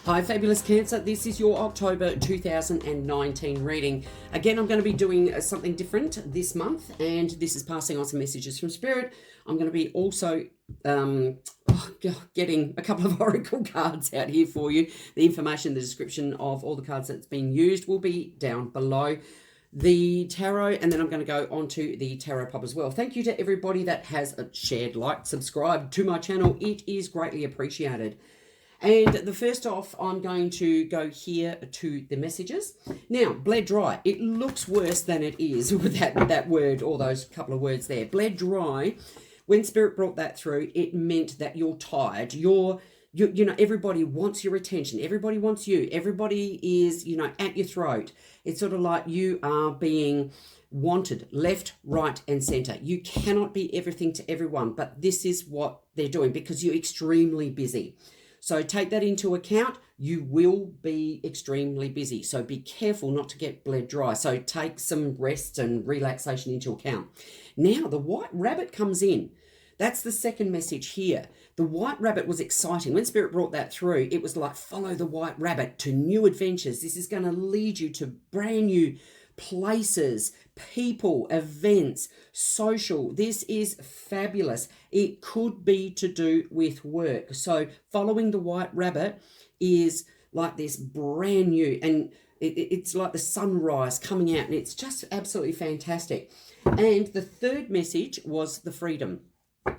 Hi fabulous Cancer, this is your October 2019 reading. Again, I'm going to be doing something different this month, and this is passing on some messages from Spirit. I'm going to be also getting a couple of oracle cards out here for you. The information, the description of all the cards that's been used will be down below the tarot, and then I'm going to go on to the tarot pub as well. Thank you to everybody that has shared, liked, subscribed to my channel. It is greatly appreciated. And the first off, I'm going to go here to the messages. Now, bled dry. It looks worse than it is with that word, or those couple of words there. Bled dry, when Spirit brought that through, it meant that you're tired. You know, everybody wants your attention. Everybody wants you. Everybody is, you know, at your throat. It's sort of like you are being wanted left, right, and center. You cannot be everything to everyone, but this is what they're doing because you're extremely busy. So take that into account. You will be extremely busy. So be careful not to get bled dry. So take some rest and relaxation into account. Now the white rabbit comes in. That's the second message here. The white rabbit was exciting. When Spirit brought that through, it was like, follow the white rabbit to new adventures. This is going to lead you to brand new places, people, events, social. This is fabulous. It could be to do with work. So following the white rabbit is like this brand new, and it's like the sunrise coming out, and it's just absolutely fantastic. And the third message was the freedom.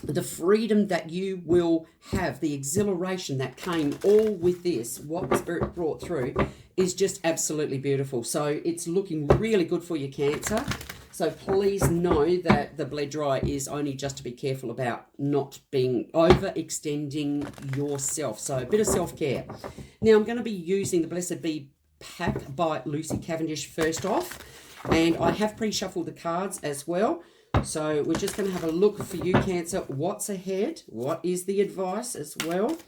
The freedom that you will have, the exhilaration that came all with this, what the Spirit brought through, is just absolutely beautiful. So it's looking really good for your Cancer. So please know that the bled dry is only just to be careful about not being overextending yourself. So a bit of self-care. Now I'm going to be using the Blessed Bee pack by Lucy Cavendish first off. And I have pre-shuffled the cards as well. So we're just going to have a look for you, Cancer. What's ahead? What is the advice as well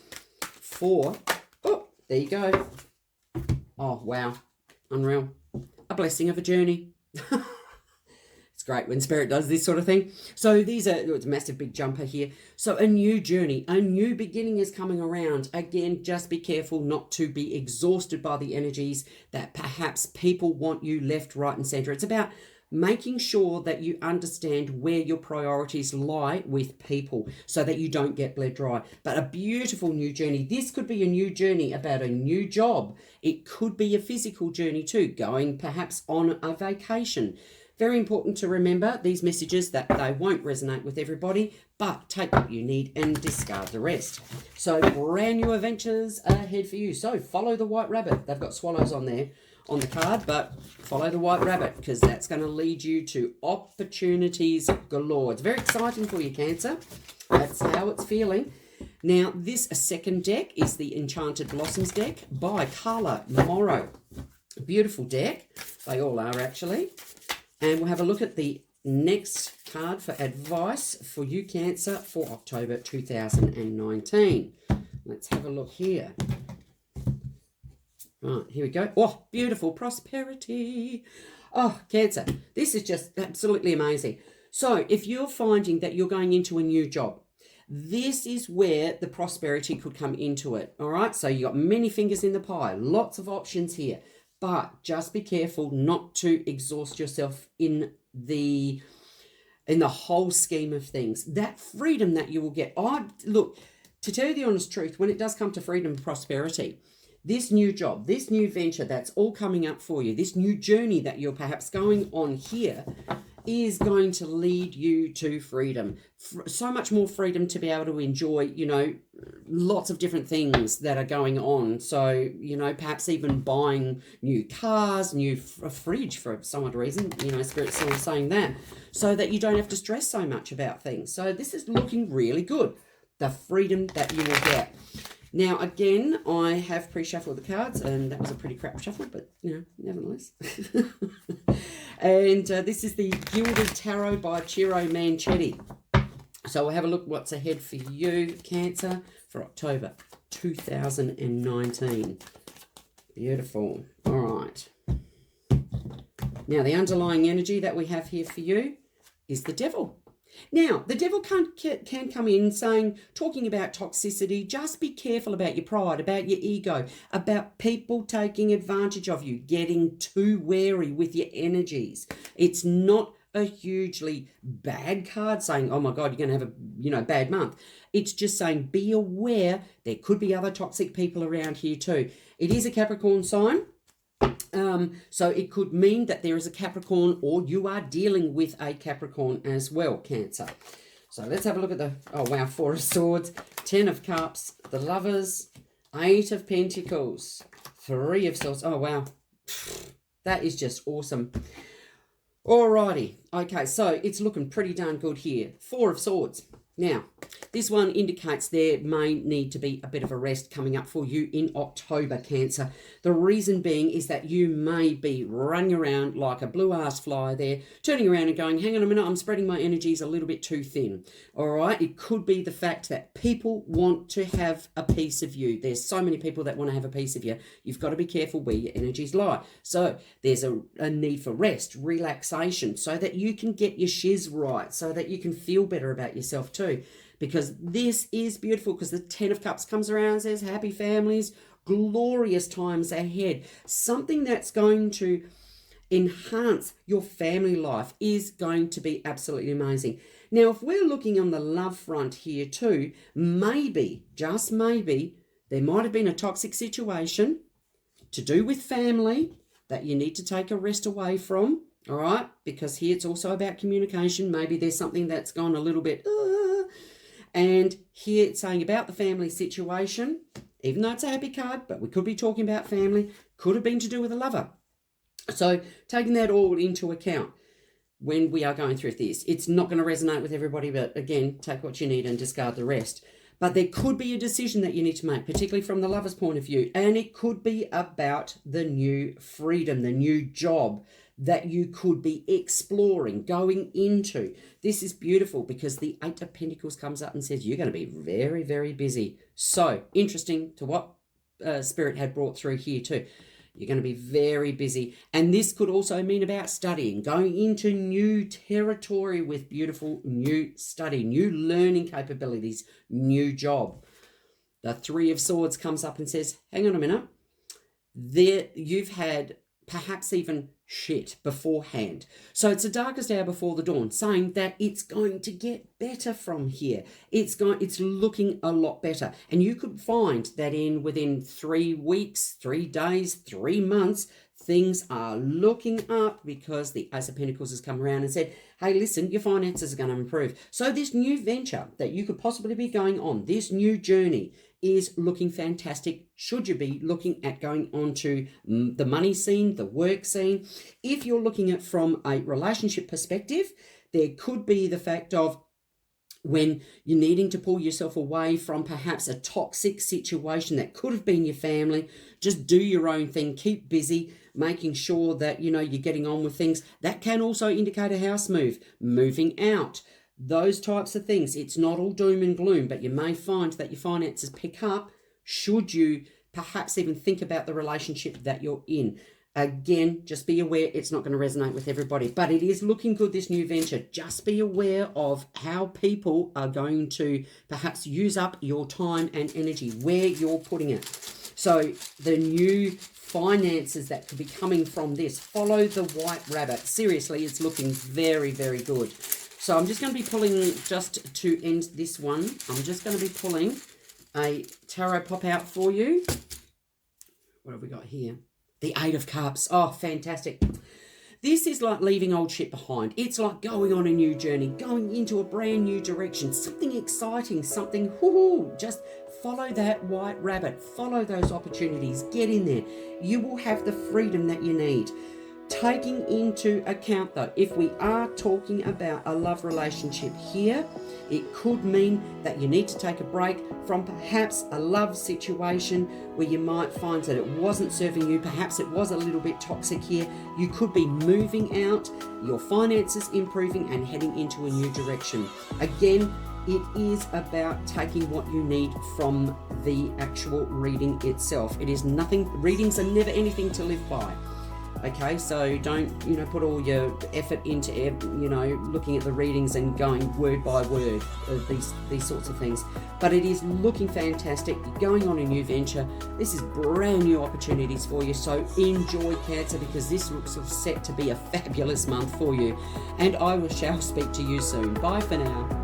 for... Oh, there you go. Oh, wow. Unreal. A blessing of a journey. It's great when Spirit does this sort of thing. So these are... It's a massive big jumper here. So a new journey, a new beginning is coming around. Again, just be careful not to be exhausted by the energies that perhaps people want you left, right, and center. It's about making sure that you understand where your priorities lie with people so that you don't get bled dry. But a beautiful new journey. This could be a new journey about a new job. It could be a physical journey too, going perhaps on a vacation. Very important to remember these messages, that they won't resonate with everybody, but take what you need and discard the rest. So brand new adventures ahead for you. So follow the white rabbit. They've got swallows on there on the card, but follow the white rabbit because that's going to lead you to opportunities galore. It's very exciting for you, Cancer. That's how it's feeling. Now, this second deck is the Enchanted Blossoms deck by Carla, Morrow. Beautiful deck. They all are, actually. And we'll have a look at the next card for advice for you, Cancer, for October 2019. Let's have a look here. Right, here we go. Oh, beautiful prosperity. Oh, Cancer, this is just absolutely amazing. So if you're finding that you're going into a new job, this is where the prosperity could come into it. All right, so you got many fingers in the pie, lots of options here, but just be careful not to exhaust yourself in the whole scheme of things. That freedom that you will get. Look, to tell you the honest truth, when it does come to freedom and prosperity, this new job, this new venture that's all coming up for you, this new journey that you're perhaps going on here is going to lead you to freedom. So much more freedom to be able to enjoy, you know, lots of different things that are going on. So, you know, perhaps even buying new cars, a fridge for some odd reason, you know, Spirit's still saying that, so that you don't have to stress so much about things. So this is looking really good, the freedom that you will get. Now, again, I have pre-shuffled the cards, and that was a pretty crap shuffle, but, you know, nevertheless. And this is the Gilded Tarot by Ciro Manchetti. So we'll have a look what's ahead for you, Cancer, for October 2019. Beautiful. All right. Now, the underlying energy that we have here for you is the Devil. Now, the devil can come in saying, talking about toxicity, just be careful about your pride, about your ego, about people taking advantage of you, getting too wary with your energies. It's not a hugely bad card saying, oh my God, you're going to have a bad month. It's just saying, be aware there could be other toxic people around here too. It is a Capricorn sign. So it could mean that there is a Capricorn or you are dealing with a Capricorn as well, Cancer. So let's have a look at the, oh wow, 4 of Swords, 10 of Cups, the Lovers, 8 of Pentacles, 3 of Swords. Oh wow, that is just awesome. Alrighty, okay, so it's looking pretty darn good here. 4 of Swords. Now, this one indicates there may need to be a bit of a rest coming up for you in October, Cancer. The reason being is that you may be running around like a blue-ass fly there, turning around and going, hang on a minute, I'm spreading my energies a little bit too thin. All right, it could be the fact that people want to have a piece of you. There's so many people that want to have a piece of you. You've got to be careful where your energies lie. So there's a need for rest, relaxation, so that you can get your shiz right, so that you can feel better about yourself too. Because this is beautiful, because the 10 of Cups comes around and says happy families, glorious times ahead. Something that's going to enhance your family life is going to be absolutely amazing. Now, if we're looking on the love front here too, maybe, just maybe, there might have been a toxic situation to do with family that you need to take a rest away from, all right? Because here it's also about communication. Maybe there's something that's gone a little bit... And here it's saying about the family situation, even though it's a happy card, but we could be talking about family, could have been to do with a lover. So taking that all into account when we are going through this, it's not going to resonate with everybody, but again, take what you need and discard the rest. But there could be a decision that you need to make, particularly from the lover's point of view, and it could be about the new freedom, the new job that you could be exploring, going into. This is beautiful because the 8 of Pentacles comes up and says you're going to be very, very busy. So interesting to what Spirit had brought through here too. You're going to be very busy. And this could also mean about studying, going into new territory with beautiful new study, new learning capabilities, new job. The 3 of Swords comes up and says, hang on a minute. There, you've had perhaps even shit beforehand. So it's the darkest hour before the dawn, saying that it's going to get better from here. It's looking a lot better. And you could find that within 3 weeks, 3 days, 3 months, things are looking up because the Ace of Pentacles has come around and said, hey, listen, your finances are going to improve. So this new venture that you could possibly be going on, this new journey is looking fantastic. Should you be looking at going on to the money scene, the work scene? If you're looking at from a relationship perspective, there could be the fact of when you're needing to pull yourself away from perhaps a toxic situation that could have been your family. Just do your own thing, keep busy, making sure that, you're getting on with things. That can also indicate a house move, moving out, those types of things. It's not all doom and gloom, but you may find that your finances pick up should you perhaps even think about the relationship that you're in. Again, just be aware it's not going to resonate with everybody, but it is looking good, this new venture. Just be aware of how people are going to perhaps use up your time and energy, where you're putting it. So the new finances that could be coming from this, follow the white rabbit. Seriously, it's looking very, very good. So I'm just going to be pulling, just to end this one, I'm just going to be pulling a tarot pop out for you. What have we got here? The 8 of Cups. Oh, fantastic. This is like leaving old shit behind. It's like going on a new journey, going into a brand new direction, something exciting, something, just follow that white rabbit, follow those opportunities, get in there. You will have the freedom that you need. Taking into account though, if we are talking about a love relationship here, it could mean that you need to take a break from perhaps a love situation where you might find that it wasn't serving you. Perhaps it was a little bit toxic here. You could be moving out, your finances improving and heading into a new direction. Again, it is about taking what you need from the actual reading itself. It is nothing, readings are never anything to live by. Okay, so don't, put all your effort into, looking at the readings and going word by word of these sorts of things. But it is looking fantastic. You're going on a new venture. This is brand new opportunities for you. So enjoy, Cancer, because this looks set to be a fabulous month for you. And I shall speak to you soon. Bye for now.